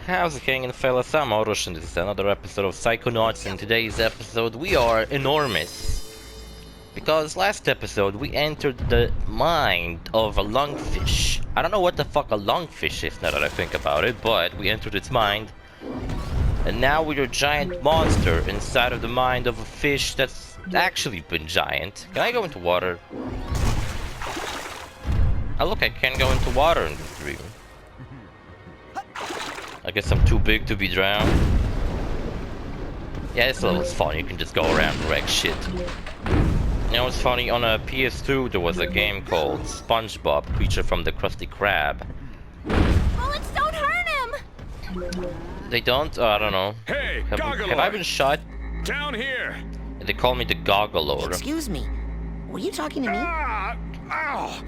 How's it going, fellas? I'm OrosZ and this is another episode of Psychonauts. In today's episode we are enormous. Because last episode we entered the mind of a lungfish. I don't know what the fuck a lungfish is now that I think about it, but we entered its mind. And now we're a giant monster inside of the mind of a fish that's actually been giant. Can I go into water? Oh look, I can go into water in this dream. I guess I'm too big to be drowned. Yeah, this level's fun. You can just go around and wreck shit. You know what's funny? On a PS2 there was a game called SpongeBob, Creature from the Krusty Krab. Bullets don't hurt him! They don't? Oh, I don't know. Hey, Goggalor! Have I been shot? Down here! They call me the Goggalor. Excuse me. Were you talking to me? Ah! Ow!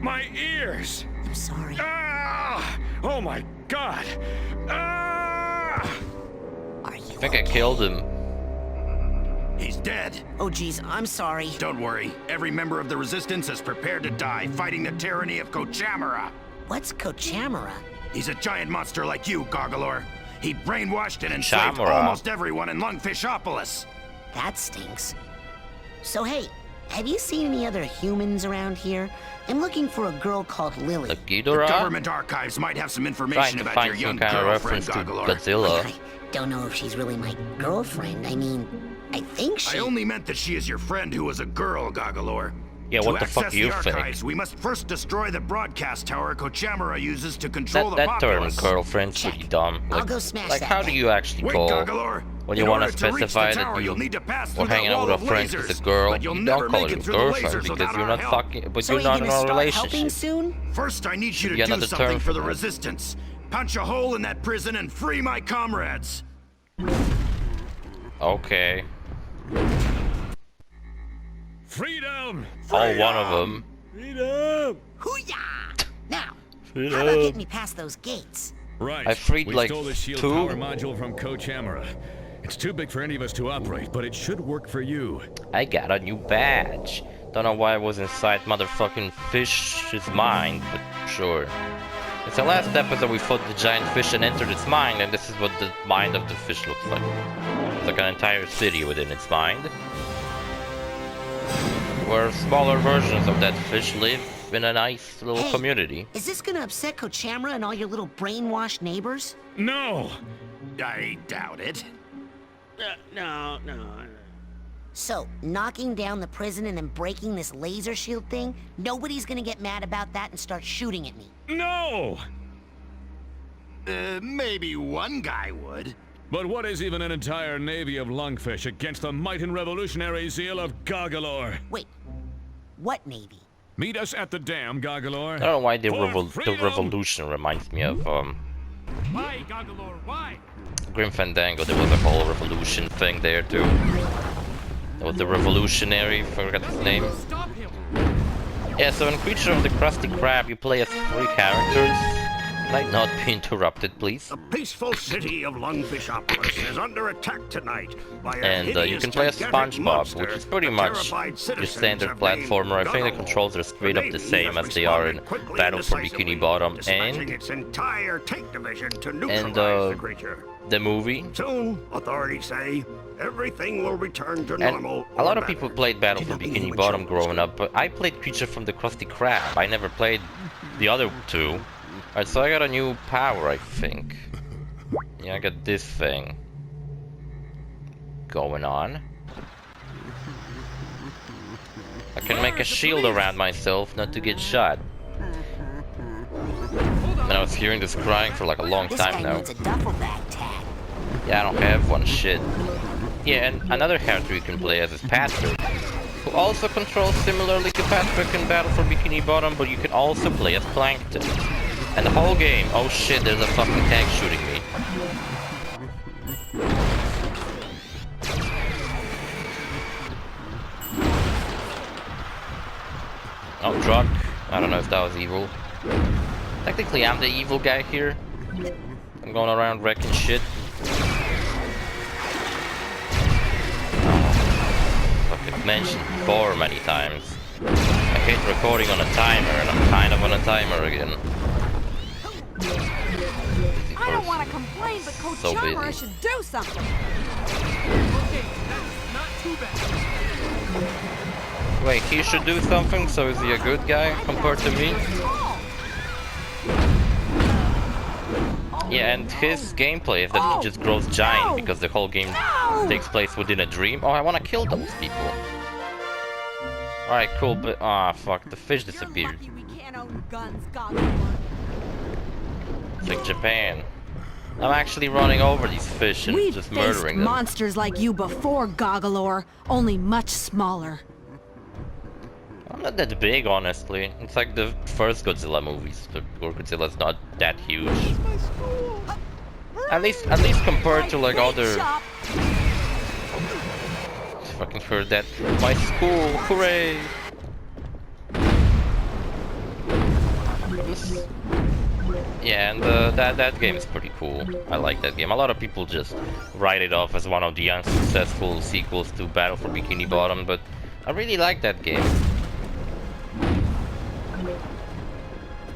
My ears! I'm sorry. Ah! Oh my god! Ah! Are you I think I killed him. He's dead. Oh geez, I'm sorry. Don't worry. Every member of the Resistance is prepared to die fighting the tyranny of Kochamara. What's Kochamara? He's a giant monster like you, Goggalor. He brainwashed and enslaved Kochamara. almost everyone in Lungfishopolis. That stinks. So hey, have you seen any other humans around here? I'm looking for a girl called Lily. The The Ghidorah? government archives might have some Trying information to about find your some young kind of girlfriend, reference to Goggalor. Godzilla. I don't know if she's really my girlfriend. I mean, I think she... I only meant that she is your friend who was a girl, Goggalor. Yeah, what to the fuck access do you the think? archives, we must first destroy the broadcast tower Kochamara uses to control the That term, populace. girlfriend's Check. pretty dumb. I'll Like, go smash like that how do thing. you actually Wait, call Goggalor. when you In want to order to reach the specify tower, that you'll need to pass we're through that hanging out wall with of a friend lasers, with a girl? but you'll You never don't call make her it your through the girlfriend lasers because without you're our not help. fucking, but So you're are you not in gonna a start helping relationship. soon? First, I need you to Yeah, do another term something for for the that. Resistance. Punch a hole in that prison and free my comrades. Okay. Freedom! All one of them. Freedom! Hoo-yah! Now, Freedom. how about getting me past those gates? Right. I freed we like stole the shield two. power module from Kochamara. It's too big for any of us to operate, but it should work for you. I got a new badge. Don't know why I was inside motherfucking fish's mind, but sure. It's the last episode we fought the giant fish and entered its mind, and this is what the mind of the fish looks like. It's like an entire city within its mind. Where smaller versions of that fish live in a nice little Hey, community. Is this gonna upset Kochamara and all your little brainwashed neighbors? No! I doubt it. No. So, knocking down the prison and then breaking this laser shield thing, nobody's gonna get mad about that and start shooting at me. No! Maybe one guy would. But what is even an entire navy of lungfish against the might and revolutionary zeal of Goggalor? Wait, what navy? Meet us at the dam, Goggalor. I don't know why the, For the freedom! revolution reminds me of Why, Goggalor, why? Grim Fandango. There was a whole revolution thing there too. There was the revolutionary, forgot his name. Stop him! Yeah, so in Creature of the Krusty Krab you play as 3 characters. Might not be interrupted, please. The peaceful city of Lungfishopolis is under attack tonight by a And you hideous, can play as gigantic SpongeBob, monster which is pretty that much terrified your citizens standard have named platformer. I think the Goggalor. controls are straight up the Navy same has as they are in responded quickly Battle and for decisively, Bikini Bottom dispatching and its entire tank division to neutralize the creature. the movie. Soon, authorities say, everything will return to And normal. a lot or of people better. played Battle for Bikini Bottom growing up, but I played Creature from the Krusty Krab. I never played the other two. Alright, so I got a new power, I think. Yeah, I got this thing going on. I can make a shield around myself not to get shot. And I was hearing this crying for like a long This time guy now. needs a duffel bag tag. Yeah, I don't have one, shit. Yeah, and another character you can play as is Patrick, who also controls similarly to Patrick in Battle for Bikini Bottom, but you can also play as Plankton. And the whole game, oh shit, there's a fucking tank shooting me. Oh, truck. I don't know if that was evil. Technically, I'm the evil guy here. I'm going around wrecking shit. Fucking mentioned before many times. I hate recording on a timer, and I'm kind of on a timer again. I don't want to complain, but Coach So Jarmer busy. should do something. Okay, that's not too bad. Wait, he should do something, so is he a good guy compared to me? Yeah, and his gameplay is that he just grows giant because the whole game takes place within a dream. Oh, I wanna kill those people. Alright, cool, but fuck, the fish disappeared. You're lucky we can't own guns, Goggalor. It's like Japan. I'm actually running over these fish and We've just faced murdering them. monsters like you before, Goggalor, only much smaller. I'm not that big, honestly. It's like the first Godzilla movies, where Godzilla's not that huge. At least compared to like other. Shop. Fucking heard that. My school, hooray! Yeah, and that game is pretty cool. I like that game. A lot of people just write it off as one of the unsuccessful sequels to Battle for Bikini Bottom, but I really like that game.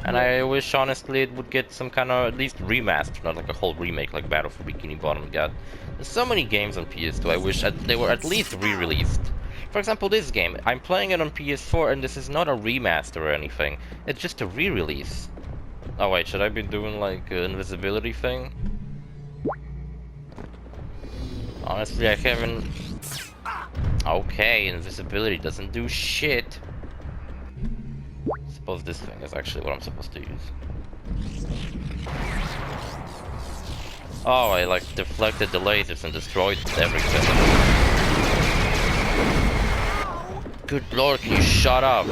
And I wish, honestly, it would get some kind of at least remaster, not like a whole remake like Battle for Bikini Bottom got. There's so many games on PS2 I wish they were at least re-released. For example, this game, I'm playing it on PS4 and this is not a remaster or anything. It's just a re-release. Oh wait, should I be doing like an invisibility thing? Honestly, I haven't... Okay, invisibility doesn't do shit. Suppose this thing is actually what I'm supposed to use. Oh, I like deflected the lasers and destroyed everything. Good lord, can you shut up?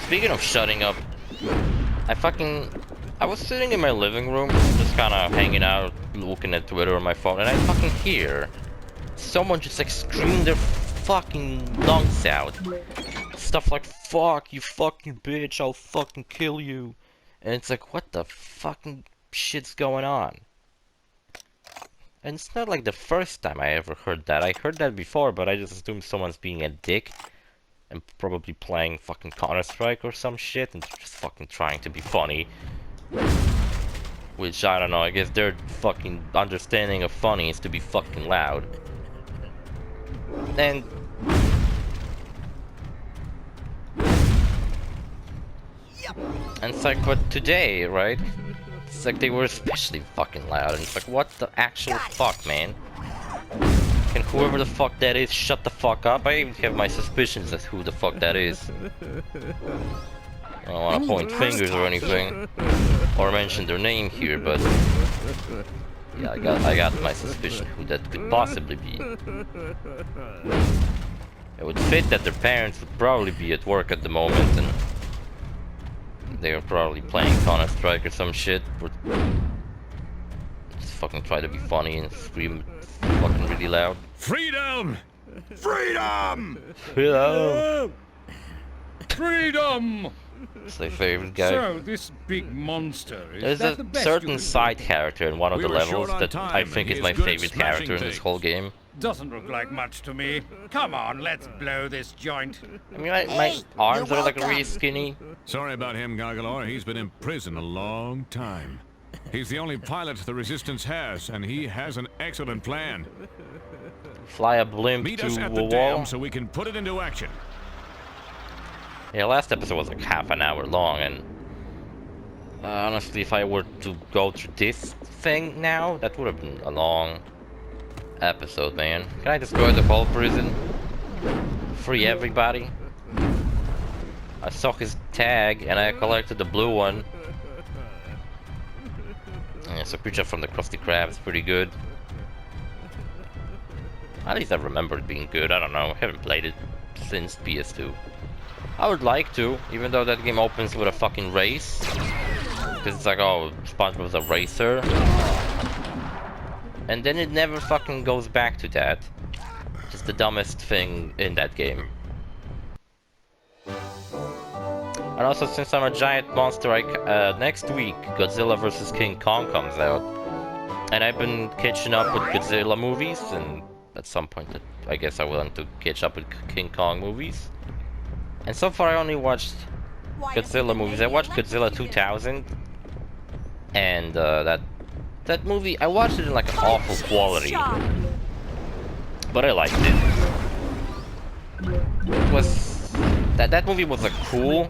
Speaking of shutting up, I was sitting in my living room, just kinda hanging out, looking at Twitter on my phone, and I fucking hear someone just like scream their fucking lungs out. Stuff like, fuck you fucking bitch, I'll fucking kill you. And it's like, what the fucking shit's going on? And it's not like the first time I ever heard that. I heard that before, but I just assumed someone's being a dick. And probably playing fucking Counter-Strike or some shit and just fucking trying to be funny. Which, I don't know, I guess their fucking understanding of funny is to be fucking loud. And it's like, but today, right? It's like they were especially fucking loud, and it's like, what the actual fuck, man? Can whoever the fuck that is shut the fuck up? I even have my suspicions as who the fuck that is. I don't want to point fingers or anything, or mention their name here, but yeah, I got my suspicion who that could possibly be. It would fit that their parents would probably be at work at the moment, and they were probably playing Counter-Strike or some shit. Or just fucking try to be funny and scream fucking really loud. Freedom! Freedom! Freedom! Freedom! It's my favorite guy. So, this big monster, is There's that a the best certain you can side character in one of We the were levels short on that I time, think and is my he's good at favorite smashing character in this things. whole game. Doesn't look like much to me. Come on, let's blow this joint. I mean, my arms are like really skinny. Sorry about him, Goggalor. He's been in prison a long time. He's the only pilot the Resistance has, and he has an excellent plan. Fly a blimp Meet to us a at the wall. dam so we can put it into action. Yeah, last episode was like half an hour long, and honestly, if I were to go through this thing now, that would have been a long episode, man. Can I destroy the whole prison? Free everybody? I saw his tag, and I collected the blue one. Yeah, so Creature from the Krusty Krab is pretty good. At least I remember it being good. I don't know. I haven't played it since PS2. I would like to, even though that game opens with a fucking race. Because it's like, oh, SpongeBob's a racer. And then it never fucking goes back to that. Just the dumbest thing in that game. And also, since I'm a giant monster, next week Godzilla vs. King Kong comes out. And I've been catching up with Godzilla movies, and at some point I guess I will want to catch up with King Kong movies. And so far I only watched Godzilla movies. I watched Godzilla 2000, and that movie, I watched it in like an awful quality, but I liked it. It was that movie was like cool.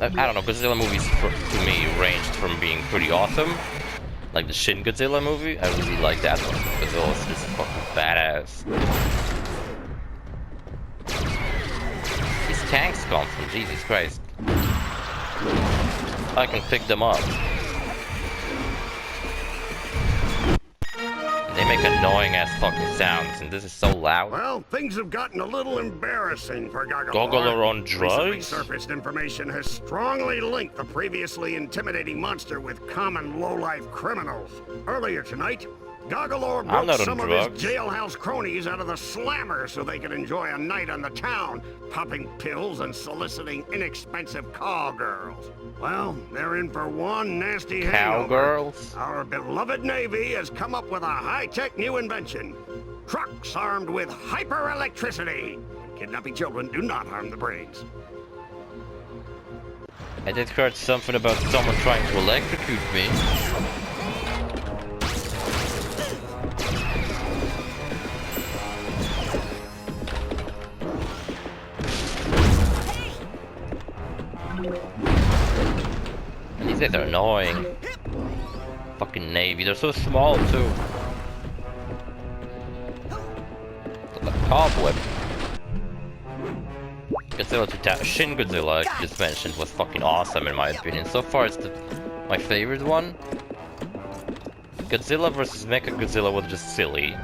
I don't know, Godzilla movies to me ranged from being pretty awesome, like the Shin Godzilla movie. I really like that one. Godzilla was just fucking badass. These tanks come from, Jesus Christ. I can pick them up. They make annoying ass fucking sounds, and this is so loud. Well, things have gotten a little embarrassing for Goggalor. Goggalor on Recently drugs? surfaced information has strongly linked the previously intimidating monster with common low-life criminals. Earlier tonight, Goggalor I'm broke not on some of drugs. his jailhouse cronies out of the slammer so they could enjoy a night on the town, popping pills and soliciting inexpensive cowgirls. Well, they're in for one nasty hangover. Cowgirls? Our beloved Navy has come up with a high-tech new invention. Trucks armed with hyper-electricity. Kidnapping children do not harm the brains. I did heard something about someone trying to electrocute me. And these guys are annoying. Fucking Navy, they're so small too. The cobweb. Godzilla 2000, Shin Godzilla, I just mentioned, was fucking awesome in my opinion. So far, it's my favorite one. Godzilla vs. Mechagodzilla was just silly,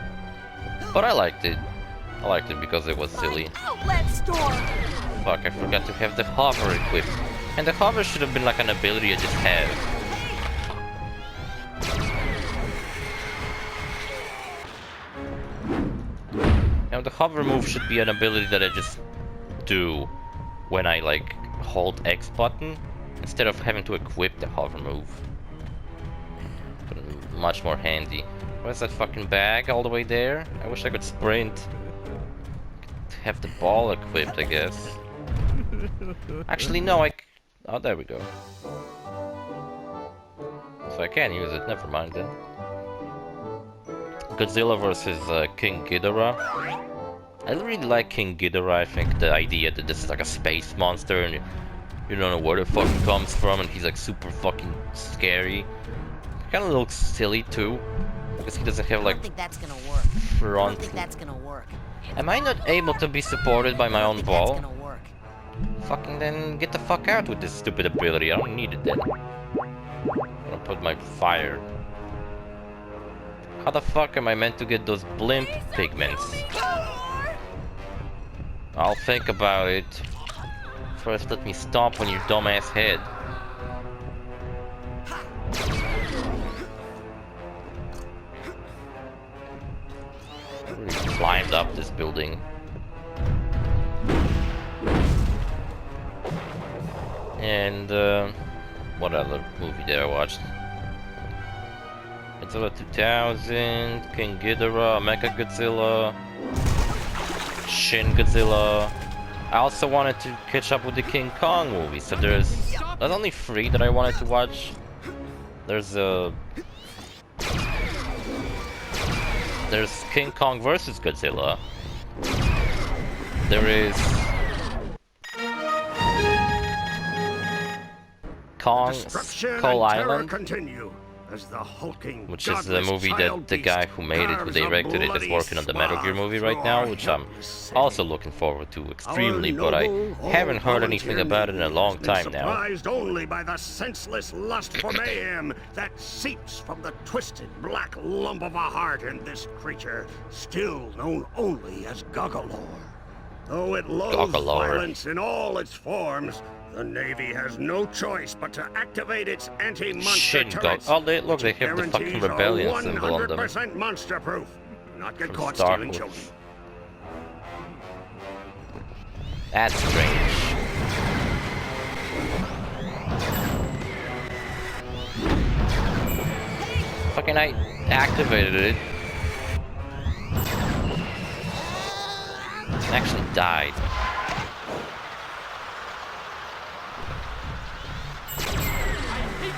but I liked it. I liked it because it was silly. Outlet store. Fuck, I forgot to have the hover equipped. And the hover should have been like an ability I just have. Now the hover move should be an ability that I just do when I like hold X button instead of having to equip the hover move. Much more handy. Where's that fucking bag all the way there? I wish I could sprint. Have the ball equipped, I guess. Actually, no, oh, there we go. So I can't use it, never mind then. Godzilla vs. King Ghidorah. I really like King Ghidorah. I think the idea that this is like a space monster and you don't know where the fuck he comes from and he's like super fucking scary. Kinda looks silly too, because he doesn't have I like don't think that's gonna work. I front. don't think that's gonna work. Am I not able to be supported by my own That's ball? gonna work. Fucking then get the fuck out with this stupid ability. I don't need it then. I'm gonna put my fire. How the fuck am I meant to get those blimp pigments? I'll think about it. First let me stomp on your dumbass head. Really climbed up this building. And what other movie did I watch? Godzilla 2000, King Ghidorah, Mechagodzilla, Shin Godzilla. I also wanted to catch up with the King Kong movie, so there's only 3 that I wanted to watch. There's King Kong vs. Godzilla. There is Kong Destruction Skull and terror Island, continue as the hulking, which is the movie that the guy who made it, who directed it, is working on the Metal Gear movie right now, which I'm also looking forward to extremely, but I haven't heard anything about it in a long time now. Surprised only by the senseless lust for mayhem that seeps from the twisted black lump of a heart in this creature, still known only as Goggalor. Though it loathes Goggalor. violence in all its forms, the Navy has no choice but to activate its anti-monster Shin turrets. Oh, look, they have the fucking Guarantees are rebellion symbol on them. 100% monster-proof. Not get From caught Star stealing Wars. children. That's strange. Fucking I activated it. Actually died.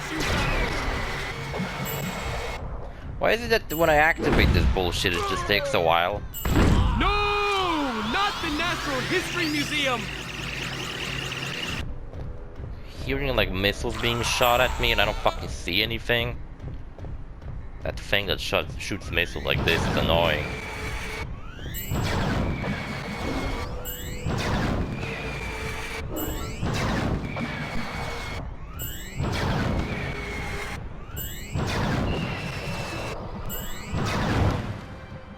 shoots you down. Why is it that when I activate this bullshit, it just takes a while? No! Not the Natural History Museum! Hearing like missiles being shot at me and I don't fucking see anything. That thing that shoots missiles like this is annoying.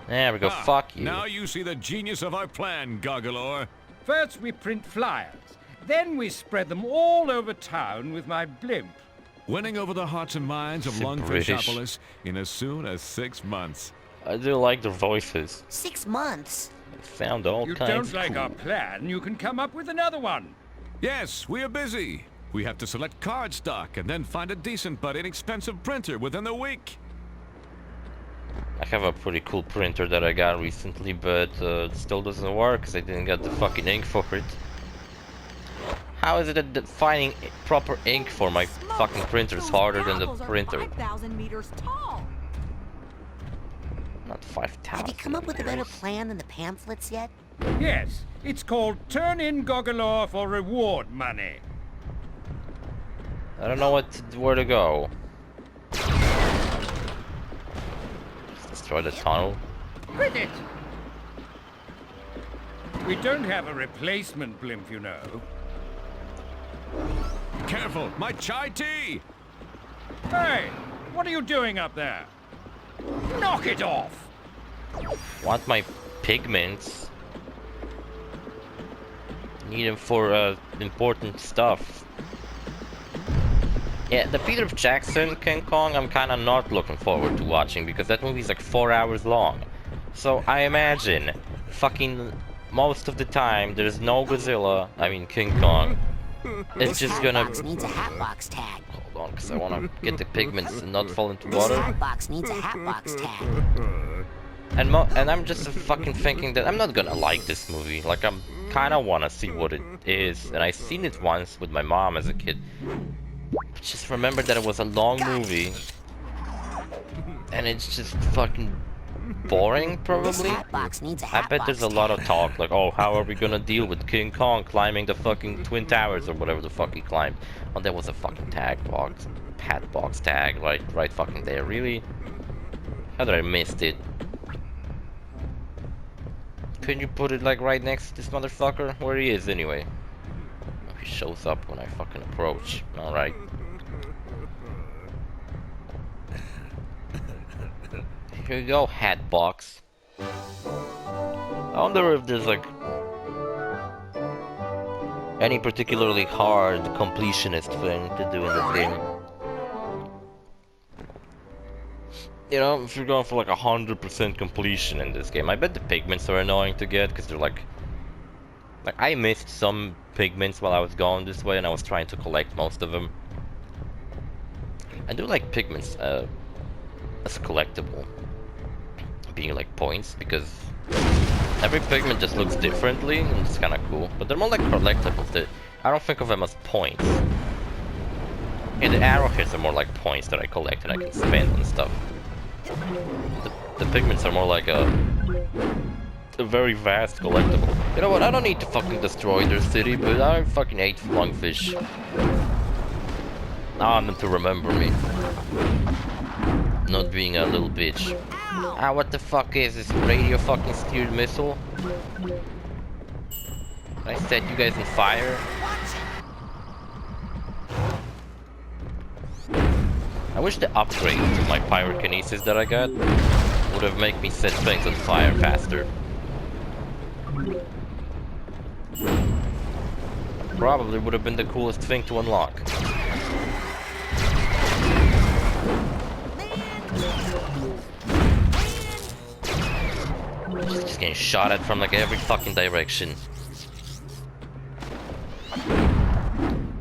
There we go, fuck you. Now you see the genius of our plan, Goggalor. First we print flyers, then we spread them all over town with my blimp. Winning over the hearts and minds of Lungfishopolis in as soon as 6 months. I do like their voices. 6 months? They sound all You kinds don't like cool. our plan, you can come up with another one. Yes, we are busy. We have to select card stock and then find a decent but inexpensive printer within the week. I have a pretty cool printer that I got recently, but it still doesn't work because I didn't get the fucking ink for it. How is it that finding proper ink for my fucking printer is harder than the printer? 5,000 meters tall. Not 5,000. Have you come up with a better plan than the pamphlets yet? Yes, it's called Turn in Goggalor for reward money. I don't know where to go. Destroy the tunnel. Quit it! We don't have a replacement blimp, you know. Careful, my chai tea! Hey, what are you doing up there? Knock it off! Want my pigments? Need them for important stuff. Yeah, the Peter Jackson King Kong I'm kinda not looking forward to watching because that movie's like 4 hours long. So I imagine fucking most of the time there's no Godzilla, I mean King Kong. It's This just hat gonna... box needs a hat box tag. Hold on, because I wanna get the pigments and not fall into This water. hat box needs a hat box tag. And I'm just fucking thinking that I'm not gonna like this movie. Like I'm kinda wanna see what it is, and I seen it once with my mom as a kid. Just remember that it was a long movie, and it's just fucking boring, This probably. hat box needs a I hat bet box there's a lot of tag. talk, like, oh, how are we gonna deal with King Kong climbing the fucking Twin Towers or whatever the fuck he climbed? Oh, there was a fucking tag box, hat box tag, right fucking there. Really? How did I missed it? Couldn't you put it like right next to this motherfucker? Where he is anyway? Oh, he shows up when I fucking approach. Alright. Here you go, hat box. I wonder if there's like any particularly hard completionist thing to do in this game. You know, if you're going for like 100% completion in this game, I bet the pigments are annoying to get because they're like I missed some pigments while I was going this way and I was trying to collect most of them. I do like pigments as collectible, being like points, because every pigment just looks differently and it's kind of cool. But they're more like collectibles. I don't think of them as points. Yeah, the arrowheads are more like points that I collect and I can spend on stuff. The pigments are more like a very vast collectible. You know what? I don't need to fucking destroy their city, but I fucking hate Lungfish. I want them to remember me. Not being a little bitch. Ah, what the fuck is this? Radio fucking steered missile? I set you guys on fire? I wish the upgrade to my pyrokinesis that I got would have made me set things on fire faster. Probably would have been the coolest thing to unlock. Just getting shot at from like every fucking direction.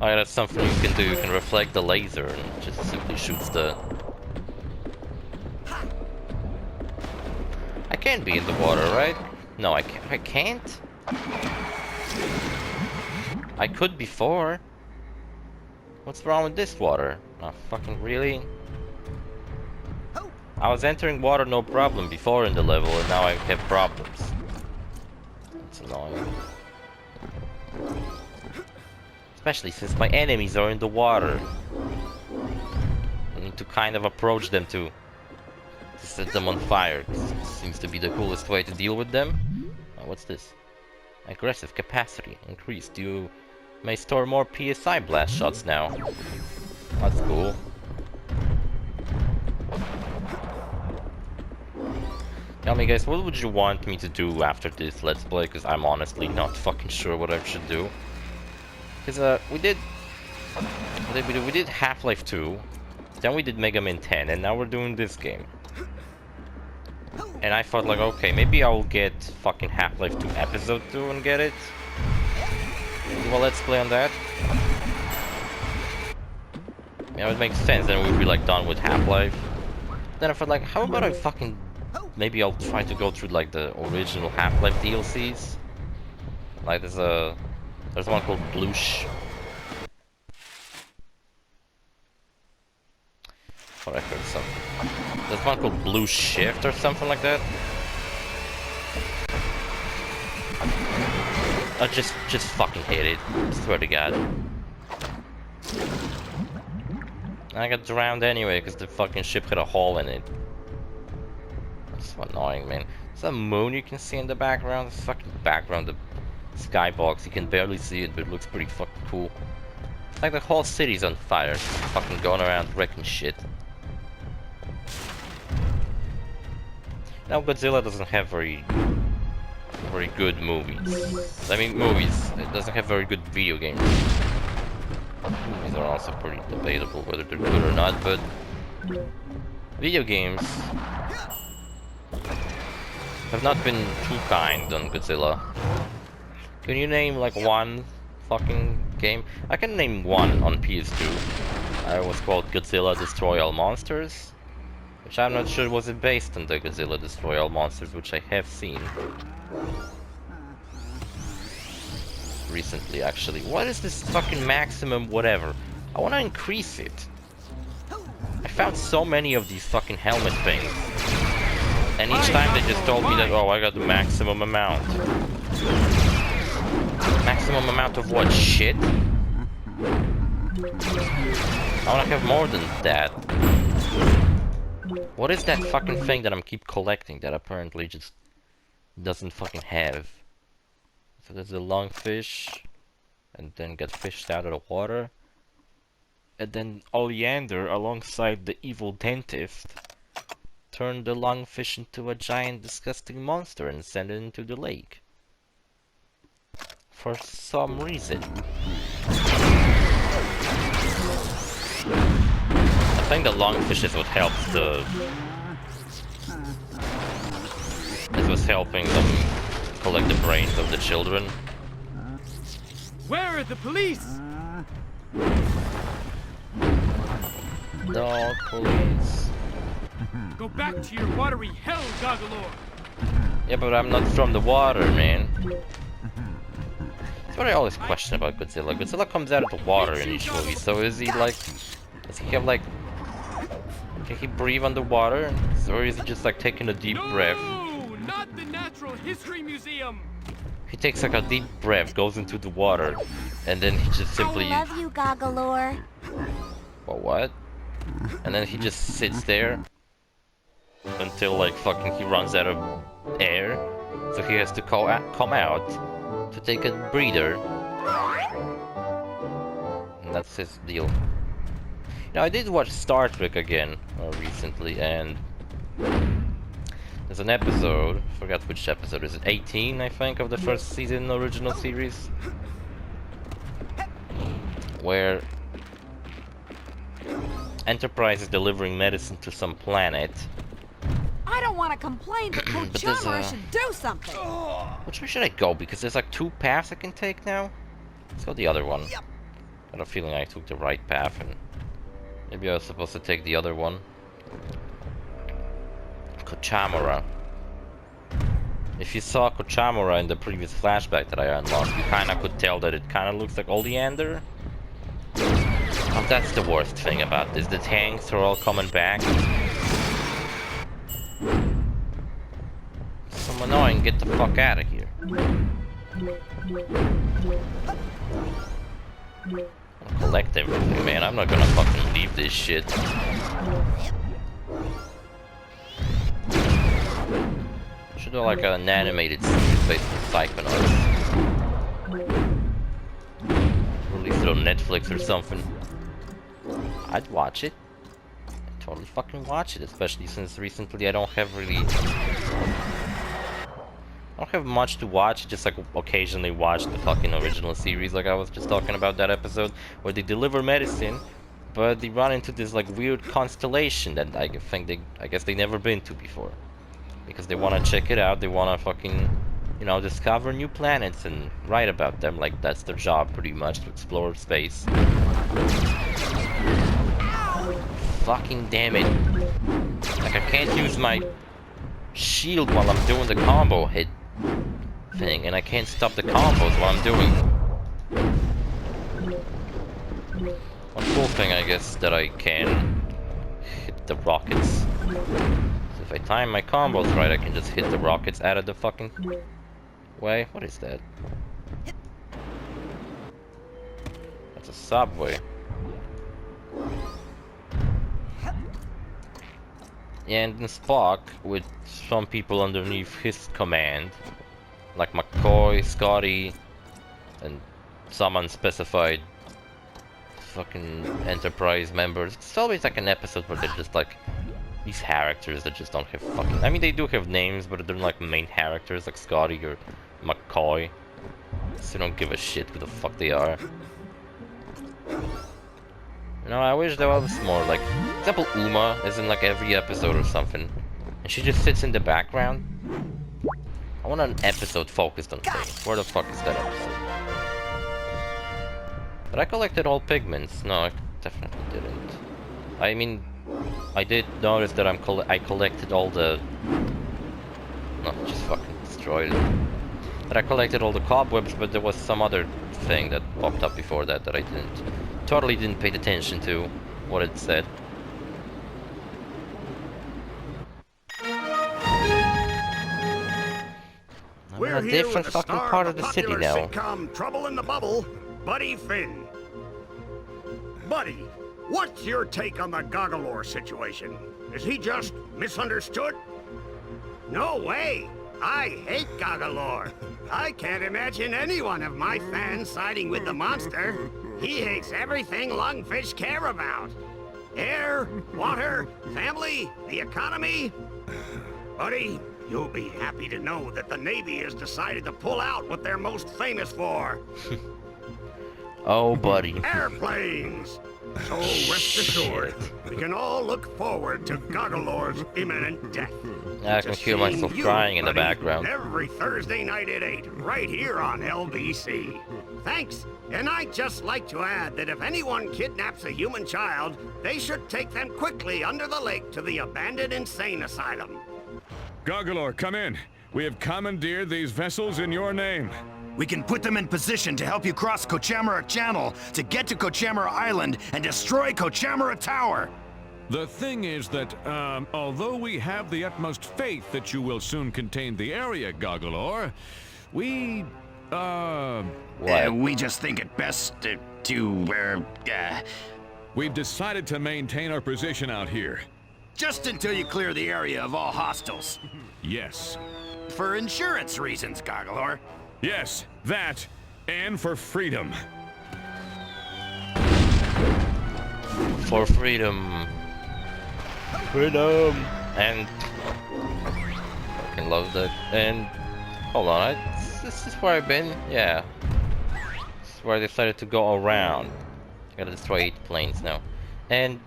Oh yeah, that's something you can do. You can reflect the laser and it just simply shoots the... I can't be in the water, right? No, I can't? I could before. What's wrong with this water? Oh, fucking really? I was entering water no problem before in the level, and now I have problems. It's annoying. Especially since my enemies are in the water. I need to kind of approach them to set them on fire. It seems to be the coolest way to deal with them. Oh, what's this? Aggressive capacity increased. You may store more PSI blast shots now. That's cool. Tell me guys, what would you want me to do after this Let's Play? Because I'm honestly not fucking sure what I should do. Because we did Half-Life 2, then we did Mega Man 10, and now we're doing this game. And I thought like, okay, maybe I'll get fucking Half-Life 2 Episode 2 and get it. Do a Let's Play on that. Yeah, it makes sense, then we'll be like done with Half-Life. Then I thought like, how about I fucking... Maybe I'll try to go through like the original Half-Life DLCs. Like there's one called Oh, I heard something. There's one called Blue Shift or something like that. I just fucking hate it. I swear to God. I got drowned anyway because the fucking ship had a hole in it. That's so annoying, man. There's a moon you can see in the background. This fucking background, the skybox, you can barely see it, but it looks pretty fucking cool. It's like the whole city's on fire, just fucking going around wrecking shit. Now Godzilla doesn't have very good movies. I mean movies. It doesn't have very good video games. Movies are also pretty debatable whether they're good or not, but video games have not been too kind on Godzilla. Can you name like one fucking game? I can name one on PS2. It was called Godzilla Destroy All Monsters, which I'm not sure was it based on the Godzilla Destroy All Monsters, which I have seen recently actually. What is this fucking maximum whatever? I wanna increase it. I found so many of these fucking helmet things. And each time they just told me that, oh, I got the maximum amount. Maximum amount of what? Shit? I wanna have more than that. What is that fucking thing that I'm keep collecting that apparently just doesn't fucking have? So there's a lungfish, and then get fished out of the water. And then Oleander, alongside the evil dentist, turned the lungfish into a giant disgusting monster and sent it into the lake. For some reason. I think the lungfish is what helps the... It was helping them collect the brains of the children. Where are the police? Dog police. Go back to your watery hell, Goggalor. Yeah, but I'm not from the water, man. That's what I always question about Godzilla. Godzilla comes out of the water in each movie, so is he like... Does he have like... Can he breathe underwater? Or is he just like taking a deep breath? No, not the Natural History Museum. He takes like a deep breath, goes into the water, and then he just simply... I love you, Goggalor. Well, what? And then he just sits there until like fucking he runs out of air, so he has to come out to take a breather. And that's his deal. Now I did watch Star Trek again recently, and there's an episode, forgot which episode, is it 18 I think of the first season original series, where Enterprise is delivering medicine to some planet. I don't want to complain, but Coachella should do something. Which way should I go? Because there's like 2 paths I can take now. Let's go the other one. Got a feeling I took the right path, and maybe I was supposed to take the other one. Kochamara. If you saw Kochamara in the previous flashback that I unlocked, you kinda could tell that it kinda looks like Oleander. Oh, that's the worst thing about this. The tanks are all coming back. So annoying, get the fuck out of here. I'll collect everything, man. I'm not gonna fucking leave this shit. Should do like an animated series based on Psychonauts. Release it on Netflix or something. I'd watch it. I'd totally fucking watch it, especially since recently I don't have much to watch, just like occasionally watch the fucking original series like I was just talking about that episode where they deliver medicine, but they run into this like weird constellation that I guess they never been to before. Because they wanna check it out, they wanna fucking, you know, discover new planets and write about them, like that's their job pretty much, to explore space. Fucking damn it. Like I can't use my shield while I'm doing the combo hit thing, and I can't stop the combos while I'm doing. One cool thing, I guess, that I can hit the rockets. So if I time my combos right, I can just hit the rockets out of the fucking way. What is that? That's a subway. And Spock, with some people underneath his command, like McCoy, Scotty, and some unspecified fucking Enterprise members. It's always like an episode where they're just like these characters that just don't have fucking... I mean, they do have names, but they're like main characters like Scotty or McCoy. So they don't give a shit who the fuck they are. You know, I wish there was more, like, for example, Uma is in like every episode or something, and she just sits in the background. I want an episode focused on things. Where the fuck is that episode? But I collected all pigments. No, I definitely didn't. I mean, I did notice that I collected all the... No, just fucking destroyed it. But I collected all the cobwebs, but there was some other thing that popped up before that I totally didn't pay attention to what it said. I'm in a different fucking part of the city now. Sitcom Trouble in the Bubble, Buddy Finn. Buddy, what's your take on the Goggalor situation? Is he just misunderstood? No way! I hate Goggalor. I can't imagine any one of my fans siding with the monster. He hates everything lungfish care about. Air, water, family, the economy. Buddy, you'll be happy to know that the Navy has decided to pull out what they're most famous for. Oh, buddy. Airplanes! So rest assured, we can all look forward to Goggalor's imminent death. I can hear myself crying in the background. Every Thursday night at 8, right here on LBC. Thanks, and I'd just like to add that if anyone kidnaps a human child, they should take them quickly under the lake to the abandoned insane asylum. Goggalor, come in. We have commandeered these vessels in your name. We can put them in position to help you cross Kochamara Channel to get to Kochamara Island and destroy Kochamara Tower. The thing is that, although we have the utmost faith that you will soon contain the area, Goggalor, we just think it best we've decided to maintain our position out here. just until you clear the area of all hostiles. Yes. For insurance reasons, Goggalor. Yes, that, and for freedom. For freedom. Freedom! And... fucking love that. And... hold on, this is where I've been? Yeah. This is where I decided to go around. Gotta destroy 8 planes now. And...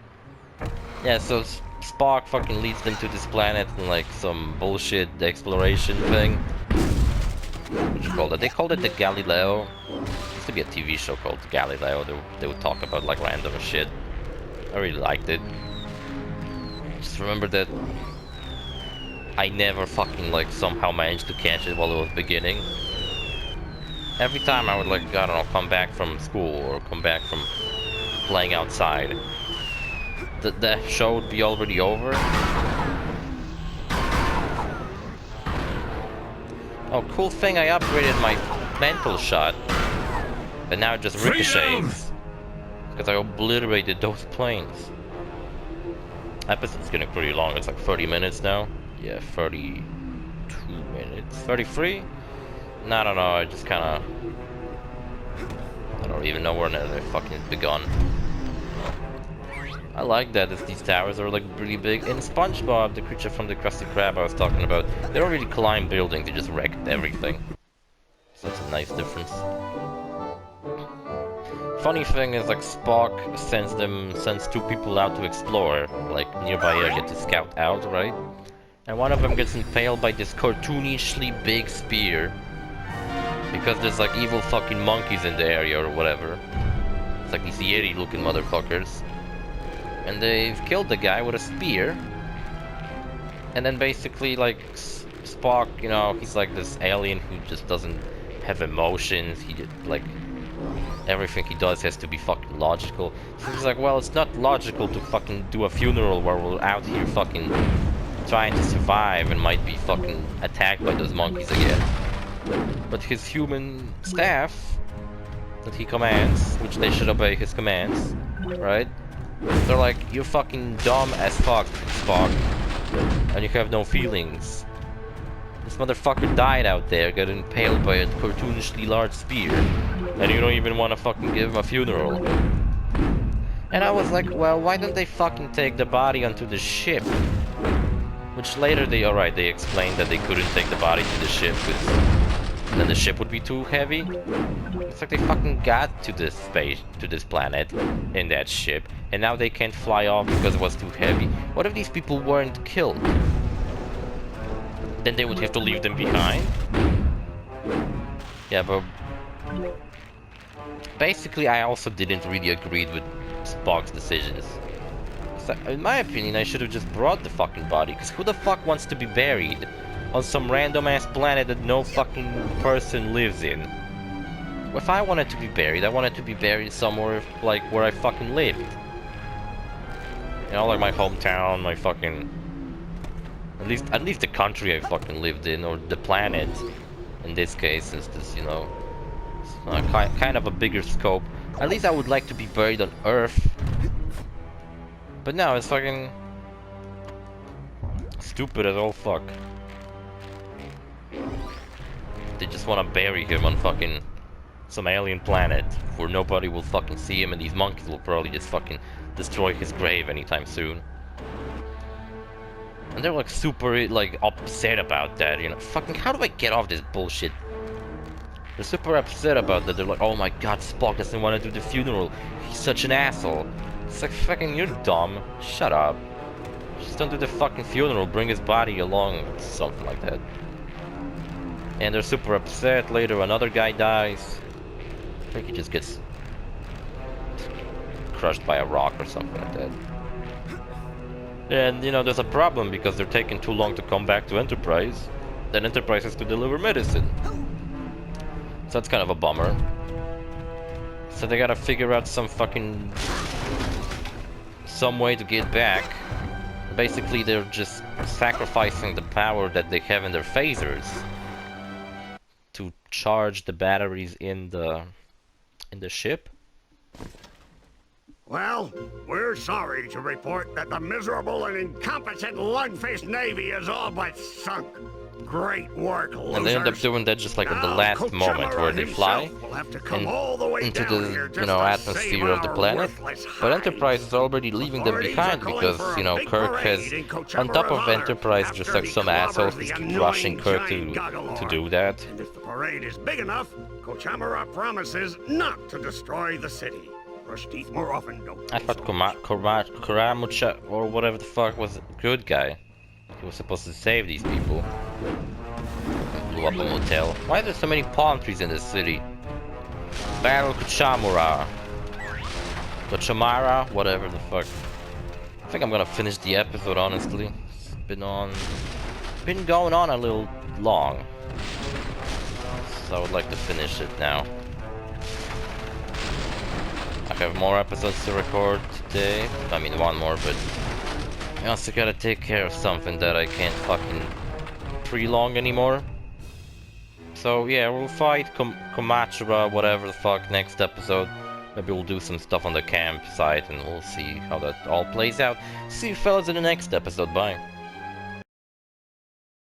yeah, so Spock fucking leads them to this planet and like some bullshit exploration thing. What you call it? They called it the Galileo. There used to be a TV show called Galileo. They would talk about like random shit. I really liked it. Just remember that I never fucking like somehow managed to catch it while it was beginning. Every time I would like, I don't know, come back from school or come back from playing outside. The show would be already over. Oh, cool thing, I upgraded my mental shot. But now it just ricochets. Because I obliterated those planes. Episode's getting pretty long, it's like 30 minutes now. Yeah, 32 minutes. 33? No, I don't know, I just kinda... I don't even know where they're fucking begun. I like that these towers are like really big. In SpongeBob, the creature from the Krusty Krab I was talking about, they don't really climb buildings, they just wreck everything. So that's a nice difference. Funny thing is, like, Spock sends two people out to explore, like nearby area to scout out, right? And one of them gets impaled by this cartoonishly big spear. Because there's like evil fucking monkeys in the area or whatever. It's like these Yeti looking motherfuckers. And they've killed the guy with a spear. And then basically, like, Spock, you know, he's like this alien who just doesn't have emotions. He just, like, everything he does has to be fucking logical. So he's like, well, it's not logical to fucking do a funeral where we're out here fucking trying to survive and might be fucking attacked by those monkeys again. But his human staff that he commands, which they should obey his commands, right? They're like, you're fucking dumb as fuck, Spock, and you have no feelings. This motherfucker died out there, got impaled by a cartoonishly large spear, and you don't even want to fucking give him a funeral. And I was like, well, why don't they fucking take the body onto the ship? Which later they explained that they couldn't take the body to the ship because then the ship would be too heavy. It's like they fucking got to this planet in that ship, and now they can't fly off because it was too heavy. What if these people weren't killed? Then they would have to leave them behind? Yeah, but... basically, I also didn't really agree with Spock's decisions. So, in my opinion, I should have just brought the fucking body, because who the fuck wants to be buried on some random-ass planet that no fucking person lives in? If I wanted to be buried, I wanted to be buried somewhere, like, where I fucking lived. You know, like my hometown, my fucking... At least the country I fucking lived in, or the planet, in this case, since this, you know, kind of a bigger scope. At least I would like to be buried on Earth. But no, it's fucking... stupid as all fuck. They just want to bury him on fucking some alien planet where nobody will fucking see him, and these monkeys will probably just fucking destroy his grave anytime soon. And they're like super like upset about that, you know. Fucking, how do I get off this bullshit? They're super upset about that. They're like, oh my god, Spock doesn't want to do the funeral. He's such an asshole. It's like, fucking, you're dumb. Shut up. Just don't do the fucking funeral. Bring his body along, something like that. And they're super upset. Later, another guy dies. I think he just gets crushed by a rock or something like that. And, you know, there's a problem because they're taking too long to come back to Enterprise. Then Enterprise has to deliver medicine. So that's kind of a bummer. So they gotta figure out some way to get back. Basically, they're just sacrificing the power that they have in their phasers to charge the batteries in the ship. Well, we're sorry to report that the miserable and incompetent Lungfish Navy is all but sunk. Great work, losers. And they end up doing that just like at the last moment where they fly into the, you know, atmosphere of the planet. But Enterprise is already leaving them behind because, you know, Kirk has, on top of Enterprise, just like some assholes just keep rushing Kirk to do that. And if the parade is big enough, Kochamara promises not to destroy the city. Brush teeth more often, don't. I thought Karamucha or whatever the fuck was a good guy. He was supposed to save these people. Blew up a motel. Why are there so many palm trees in this city? Battle Kochamara. Kochamara? Whatever the fuck. I think I'm gonna finish the episode, honestly. It's been going on a little long. So I would like to finish it now. I have more episodes to record today. I mean, one more, but I also gotta take care of something that I can't fucking prolong anymore. So yeah, we'll fight Komachura, whatever the fuck, next episode. Maybe we'll do some stuff on the campsite and we'll see how that all plays out. See you fellas in the next episode, bye.